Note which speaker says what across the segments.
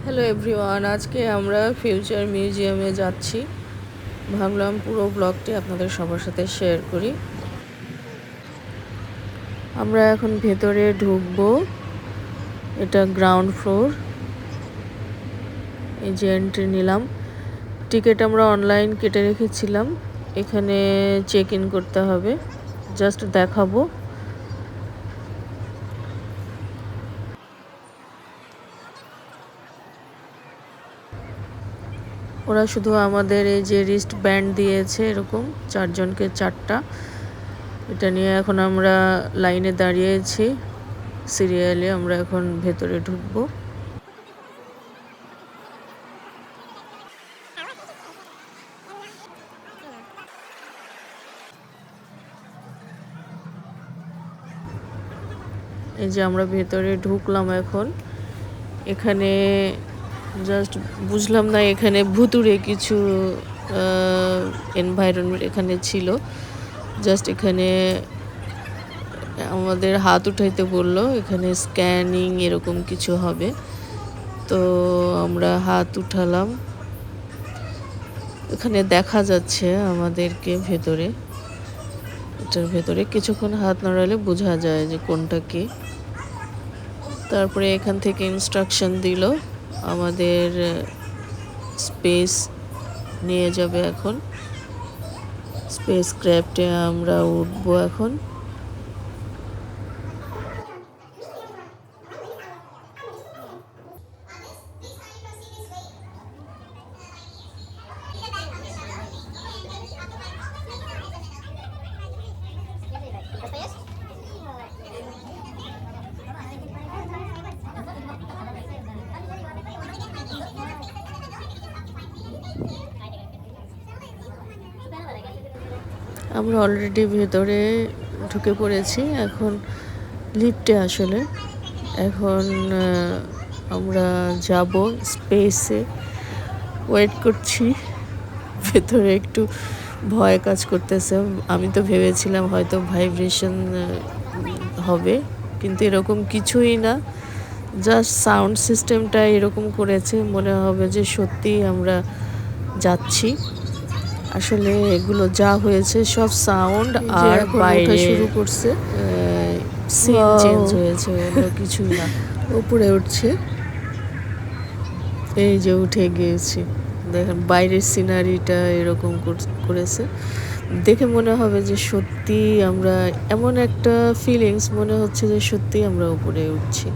Speaker 1: Hello everyone, আজকে আমরা future মিউজিয়ামে যাচ্ছি। ভাবলাম পুরো ব্লগটি আপনাদের সবার সাথে শেয়ার করি। আমরা এখন ভেতরে ঢুকবো। এটা গ্রাউন্ড ফ্লোর। এই যে এন্ট্রি নিলাম। টিকিট আমরা অনলাইন কেটে রেখেছিলাম। এখানে চেক ইন করতে হবে। জাস্ট দেখাবো। ওরা শুধু আমাদের এই যে রিস্ট ব্যান্ড দিয়েছে, এরকম 4 জনকে 4টা। এটা নিয়ে এখন আমরা লাইনে দাঁড়িয়েছি। সিরিয়ালে আমরা এখন ভেতরে ঢুকবো। এই যে আমরা ভেতরে ঢুকলাম এখন। এখানে জাস্ট বুঝলাম না, এখানে ভুতুড়ে কিছু এনভায়রনমেন্ট এখানে ছিল। জাস্ট এখানে আমাদের হাত উঠাইতে বললো, এখানে স্ক্যানিং এরকম কিছু হবে। তো আমরা হাত উঠালাম। এখানে দেখা যাচ্ছে আমাদেরকে ভেতরে, এটার ভেতরে কিছুক্ষণ হাত নাড়ালে বোঝা যায় যে কোনটা কি। তারপরে এখান থেকে ইনস্ট্রাকশন দিল, আমাদের স্পেস নিয়ে যাবে। এখন স্পেস ক্রাফটে আমরা উঠবো এখন। আমরা অলরেডি ভেতরে ঢুকে পড়েছি। এখন লিফটে আসলে এখন আমরা যাব স্পেসে। ওয়েট করছি। ভেতরে একটু ভয় কাজ করতেছে। আমি তো ভেবেছিলাম হয়তো ভাইব্রেশন হবে, কিন্তু এরকম কিছুই না। জাস্ট সাউন্ড সিস্টেমটা এরকম করেছে, মনে হবে যে সত্যিই আমরা যাচ্ছি। আসলে এগুলো যা হয়েছে সব সাউন্ড আর বাইরে শুরু করছে, সিন চেঞ্জ হয়েছে, অন্য কিছুই না। উপরে উঠছে, এই যে উঠে গিয়েছি। দেখেন বাইরের সিনারিটা এরকম করেছে। দেখে মনে হবে যে সত্যি আমরা, এমন একটা ফিলিংস মনে হচ্ছে যে সত্যি আমরা উপরে উঠছি।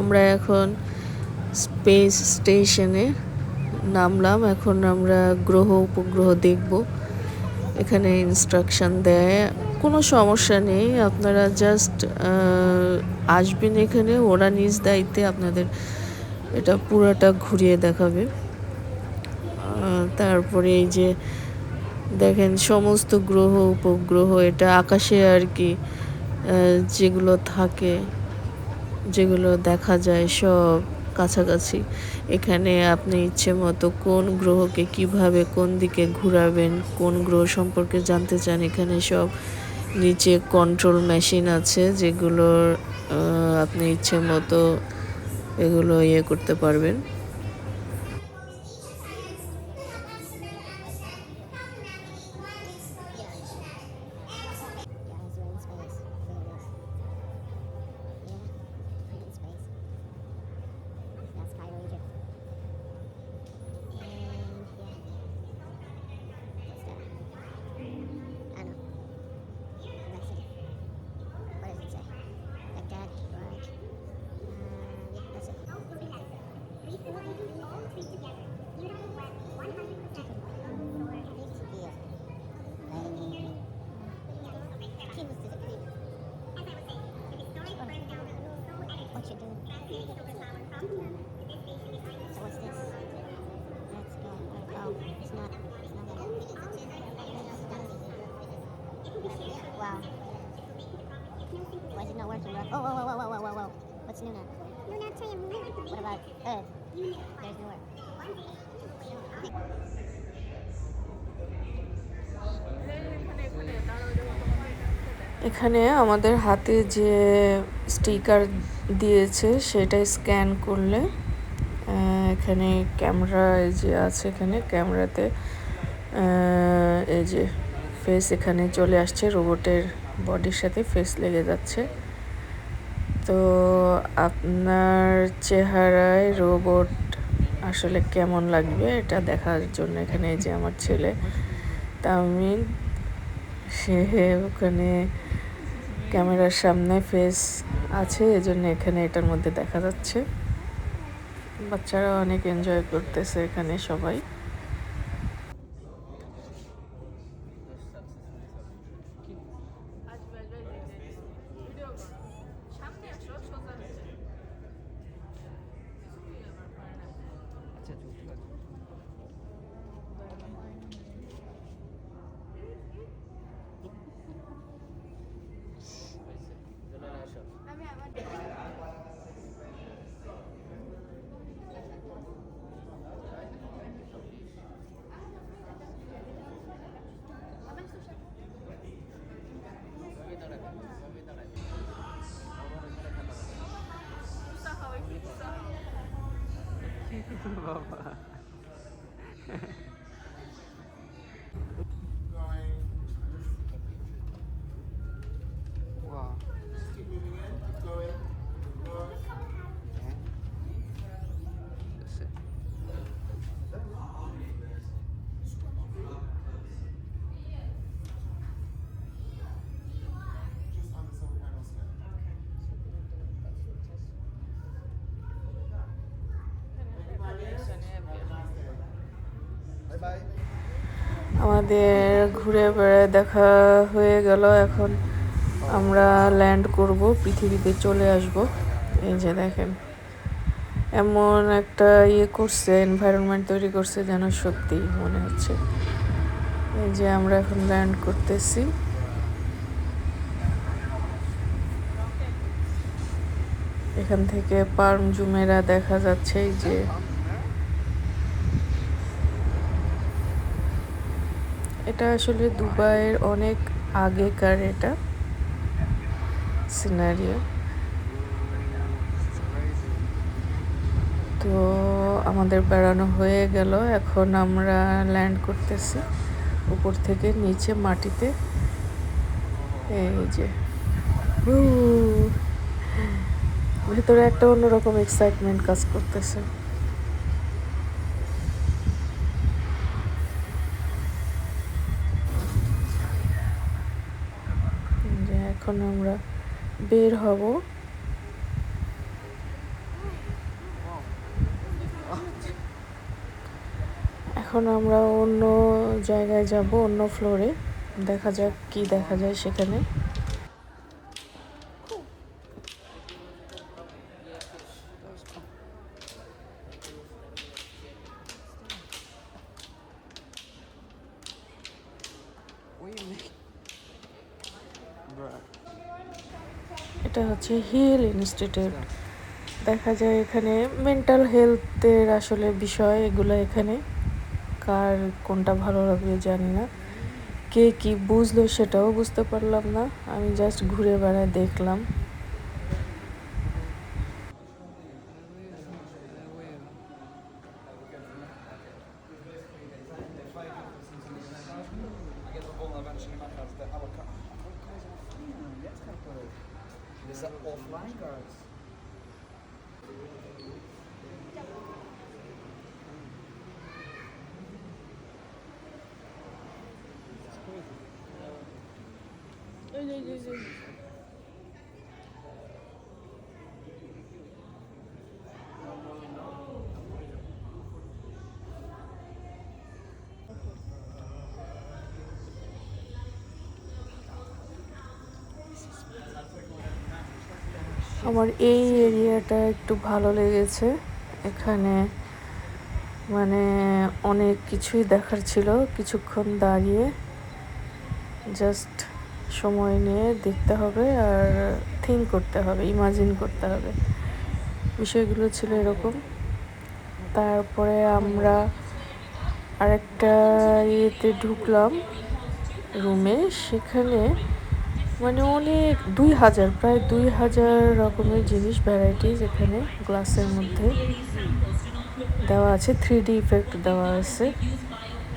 Speaker 1: আমরা এখন স্পেস স্টেশনে নামলাম। এখন আমরা গ্রহ উপগ্রহ দেখব। এখানে ইনস্ট্রাকশন দেয়, কোনো সমস্যা নেই, আপনারা জাস্ট আসবেন এখানে, ওরা নিজ দায়িত্বে আপনাদের এটা পুরোটা ঘুরিয়ে দেখাবে। তারপরে এই যে দেখেন সমস্ত গ্রহ উপগ্রহ, এটা আকাশে আর কি যেগুলো থাকে, যেগুলো দেখা যায় সব কাছাকাছি। এখানে আপনি ইচ্ছে মতো কোন গ্রহকে কিভাবে কোন দিকে ঘুরাবেন, কোন গ্রহ সম্পর্কে জানতে চান, এখানে সব নিচে কন্ট্রোল মেশিন আছে, যেগুলোর আপনি ইচ্ছে মতো এগুলো করতে পারবেন।
Speaker 2: Wow. Why is it not working? Oh, whoa, whoa, whoa, whoa, whoa, whoa, whoa. What's Luna? Luna, tell you. What about Earth? There's nowhere.
Speaker 1: এখানে আমাদের হাতে যে স্টিকার দিয়েছে সেটা স্ক্যান করলে এখানে ক্যামেরা যে আছে, এখানে ক্যামেরাতে এই যে ফেস এখানে চলে আসছে, রোবটের বডির সাথে ফেস লেগে যাচ্ছে। তো আপনার চেহারায় রোবট আসলে কেমন লাগবে এটা দেখার জন্য এখানে এই যে আমার ছেলে তামিন, সে ওখানে ক্যামেরার সামনে ফেস আছে, এজন্য এখানে এটার মধ্যে দেখা যাচ্ছে। বাচ্চারা অনেক এনজয় করতেছে এখানে সবাই।
Speaker 3: Wow. Keep moving in, keep going. That's it. Just on the solar panel scan. Bye bye.
Speaker 1: আমাদের ঘুরে বেড়ায় দেখা হয়ে গেল, এখন আমরা ল্যান্ড করব, পৃথিবীতে চলে আসব। এই যে দেখেন এমন একটা করছে, এনভায়রনমেন্ট তৈরি করছে যেন সত্যি মনে হচ্ছে। এই যে আমরা এখন ল্যান্ড করতেছি। এখান থেকে পার্ম জুমেরা দেখা যাচ্ছে। এই যে এটা আসলে দুবাইয়ের অনেক আগেকার এটা সিনারিও। তো আমাদের বেড়ানো হয়ে গেল, এখন আমরা ল্যান্ড করতেছি উপর থেকে নিচে মাটিতে। এই যে ভেতরে একটা অন্যরকম এক্সাইটমেন্ট কাজ করতেছে। এখন আমরা বের হব। এখন আমরা অন্য জায়গায় যাব, অন্য ফ্লোরে, দেখা যাক কি দেখা যায় সেখানে। এটা হচ্ছে হিল ইনস্টিটিউট। দেখা যায় এখানে মেন্টাল হেলথের আসলে বিষয় এগুলো এখানে, কার কোনটা ভালো লাগবে জানি না, কে কি বুঝলো সেটাও বুঝতে পারলাম না, আমি জাস্ট ঘুরে বেড়ায় দেখলাম। আমার এই এরিয়াটা একটু ভালো লেগেছে। এখানে মানে অনেক কিছুই দেখার ছিল, কিছুক্ষণ দাঁড়িয়ে জাস্ট সময় নিয়ে দেখতে হবে আর থিঙ্ক করতে হবে, ইমাজিন করতে হবে, বিষয়গুলো ছিল এরকম। তারপরে আমরা আরেকটা ইয়েতে ঢুকলাম রুমে, সেখানে মানে অনেক 2000 প্রায় 2000 রকমের জিনিস ভ্যারাইটিস এখানে গ্লাসের মধ্যে দেওয়া আছে, 3D ইফেক্ট দেওয়া আছে,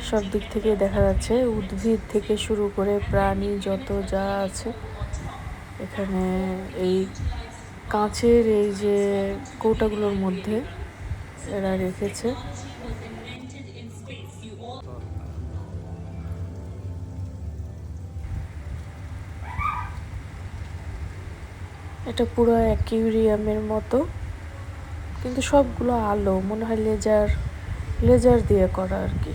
Speaker 1: সব দিক থেকে দেখা যাচ্ছে, উদ্ভিদ থেকে শুরু করে প্রাণী যত যা আছে এখানে এই কাঁচের এই যে কৌটাগুলোর মধ্যে এরা রেখেছে। এটা পুরো অ্যাকুয়ারিয়ামের মতো, কিন্তু সবগুলো আলো, মনে হয় লেজার লেজার দিয়ে করা আর কি।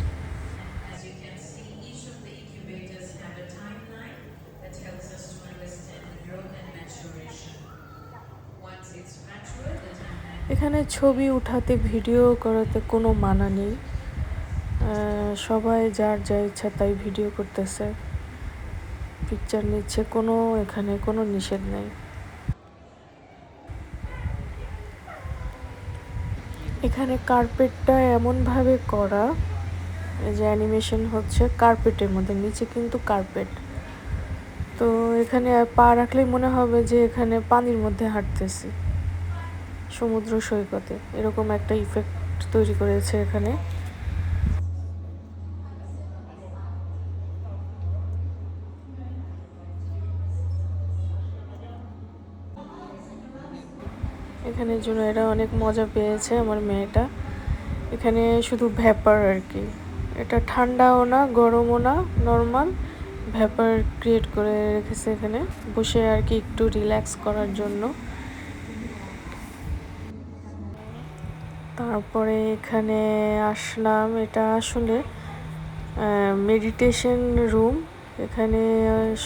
Speaker 1: এখানে ছবি উঠাতে ভিডিও করাতে কোনো মানা নেই, সবাই যার যা ইচ্ছা তাই ভিডিও করতেছে, পিকচার নিচ্ছে, কোনো এখানে কোনো নিষেধ নেই। এখানে কার্পেটটা এমনভাবে করা যে অ্যানিমেশন হচ্ছে কার্পেটের মধ্যে, নিচে কিন্তু কার্পেট, তো এখানে পা রাখলেই মনে হবে যে এখানে পানির মধ্যে হাঁটতেছি, সমুদ্র সৈকতে, এরকম একটা ইফেক্ট তৈরি করেছে এখানে। এখানের জন্য এরা অনেক মজা পেয়েছে আমার মেয়েটা। এখানে শুধু ভ্যাপার আর কি, এটা ঠান্ডাও না গরমও না, নর্মাল ভ্যাপার ক্রিয়েট করে রেখেছে এখানে বসে আর কি, একটু রিল্যাক্স করার জন্য। তারপরে এখানে আসলাম, এটা আসলে মেডিটেশন রুম, এখানে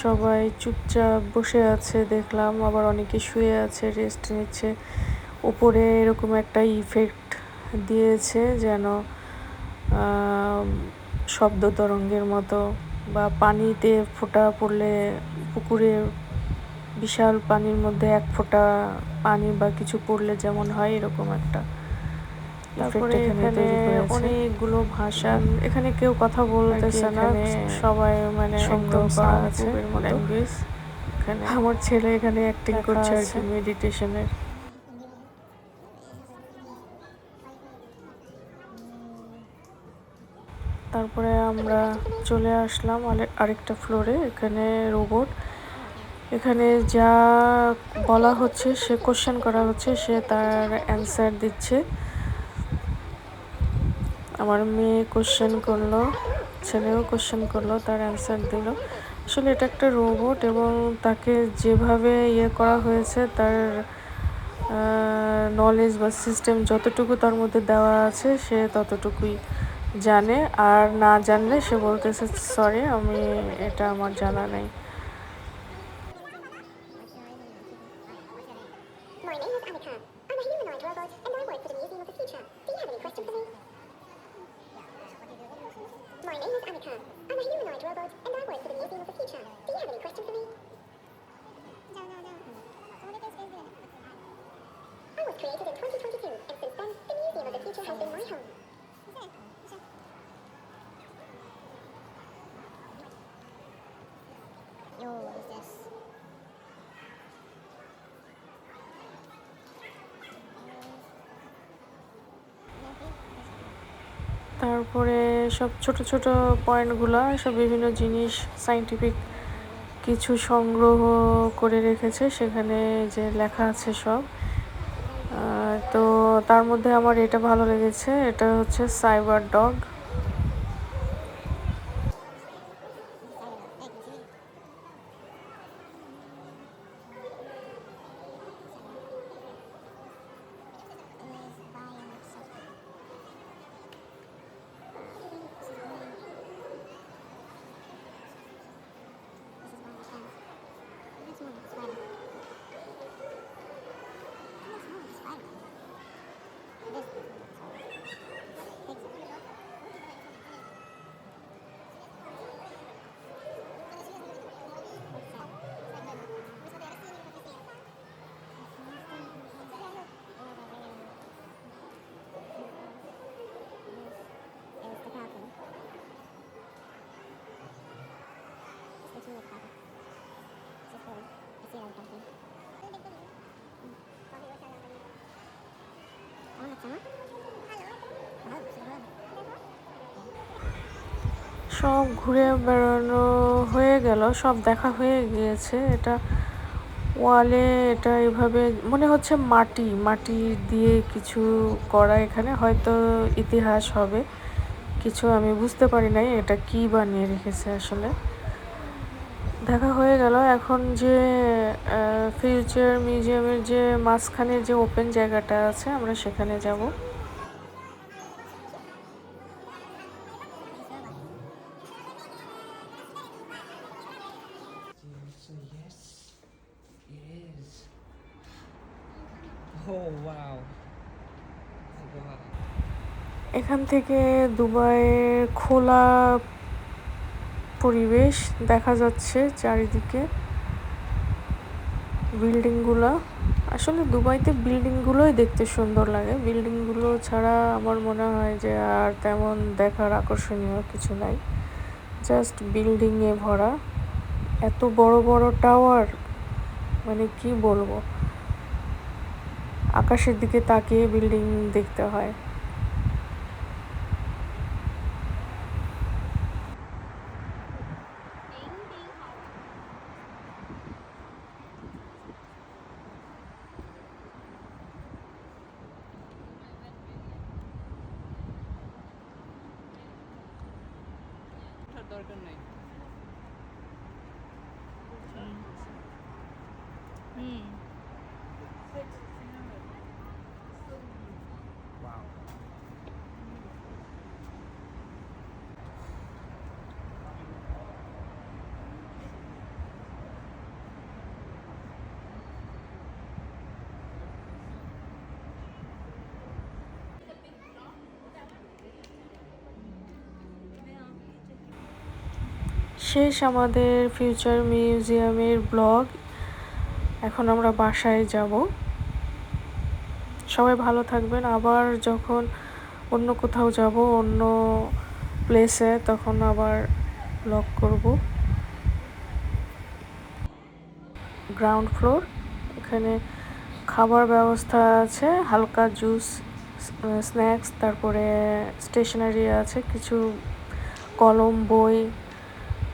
Speaker 1: সবাই চুপচাপ বসে আছে দেখলাম, আবার অনেকে শুয়ে আছে রেস্ট নিচ্ছে। উপরে এরকম একটা ইফেক্ট দিয়েছে যেন শব্দ তরঙ্গের মতো, বা পানিতে ফোঁটা পড়লে পুকুরে বিশাল পানির মধ্যে এক ফোঁটা পানি বা কিছু পড়লে যেমন হয়, এরকম একটা। তারপরে এখানে অনেকগুলো ভাষা, এখানে কেউ কথা বলতেছে না, সবাই মানে একদম করা আছে ল্যাঙ্গুয়েজ। এখানে আমার ছেলে এখানে অ্যাক্টিং করছে আর কি মেডিটেশনের। তারপরে আমরা চলে আসলাম আরেকটা ফ্লোরে, এখানে রোবট, এখানে যা বলা হচ্ছে, সে কোশ্চেন করা হচ্ছে, সে তার অ্যান্সার দিচ্ছে। আমার মেয়ে কোশ্চেন করলো, ছেলেও কোশ্চেন করলো, তার অ্যান্সার দিল। আসলে এটা একটা রোবট, এবং তাকে যেভাবে করা হয়েছে, তার নলেজ বা সিস্টেম যতটুকু তার মধ্যে দেওয়া আছে সে ততটুকুই জানে, আর না জানলে সে বলতেছে সরি, আমি এটা আমার জানা নেই।
Speaker 2: My name is Annika. I'm a humanoid robot, and I work for the Museum of the Future. Do you have any questions for me? My name is Annika. I'm a humanoid robot, and I work for the Museum of the Future. Do you have any questions for me? No. I was created in 2022, and since then, the Museum of the Future has been my home. Yo, what is this?
Speaker 1: তারপরে সব ছোট ছোট পয়েন্টগুলো সব বিভিন্ন জিনিস scientific কিছু সংগ্রহ করে রেখেছে, সেখানে যে লেখা আছে সব। তো তার মধ্যে আমার এটা ভালো লেগেছে, এটা হচ্ছে সাইবার ডগ। সব ঘুরে বেড়ানো হয়ে গেল, সব দেখা হয়ে গিয়েছে। এটা ওয়ালে এটা এভাবে মনে হচ্ছে মাটি মাটি দিয়ে কিছু করা, এখানে হয়তো ইতিহাস হবে কিছু, আমি বুঝতে পারি নাই এটা কি বানিয়ে রেখেছে আসলে। দেখা হয়ে গেল। এখন যে ফিউচার মিউজিয়ামের যে মাঝখানে যে ওপেন জায়গাটা আছে, আমরা সেখানে যাব।
Speaker 4: So yes, it is. Oh wow. Oh wow.
Speaker 1: এখান থেকে দুবাইয়ের খোলা পরিবেশ দেখা যাচ্ছে চারিদিকে, বিল্ডিংগুলো। আসলে দুবাইতে বিল্ডিংগুলোই দেখতে সুন্দর লাগে, বিল্ডিংগুলো ছাড়া আমার মনে হয় যে আর তেমন দেখার আকর্ষণীয় কিছু নাই, জাস্ট বিল্ডিংয়ে ভরা। এত বড় বড় টাওয়ার, মানে কি বলবো, আকাশের দিকে তাকিয়ে বিল্ডিং দেখতে হয়।
Speaker 4: দরকার নাই। Wow.
Speaker 1: শেষ আমাদের ফিউচার মিউজিয়ামের ব্লগ। এখন আমরা বাসায় যাব। সবাই ভালো থাকবেন। আবার যখন অন্য কোথাও যাব, অন্য প্লেসে, তখন আবার ব্লগ করব। গ্রাউন্ড ফ্লোর, এখানে খাবার ব্যবস্থা আছে, হালকা জুস, স্ন্যাক্স, তারপরে স্টেশনারি আছে, কিছু কলম, বই,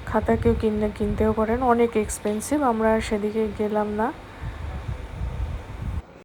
Speaker 1: খাতা কেউ কিনতেও পারেন। অনেক এক্সপেন্সিভ, আমরা সেদিকে গেলাম না।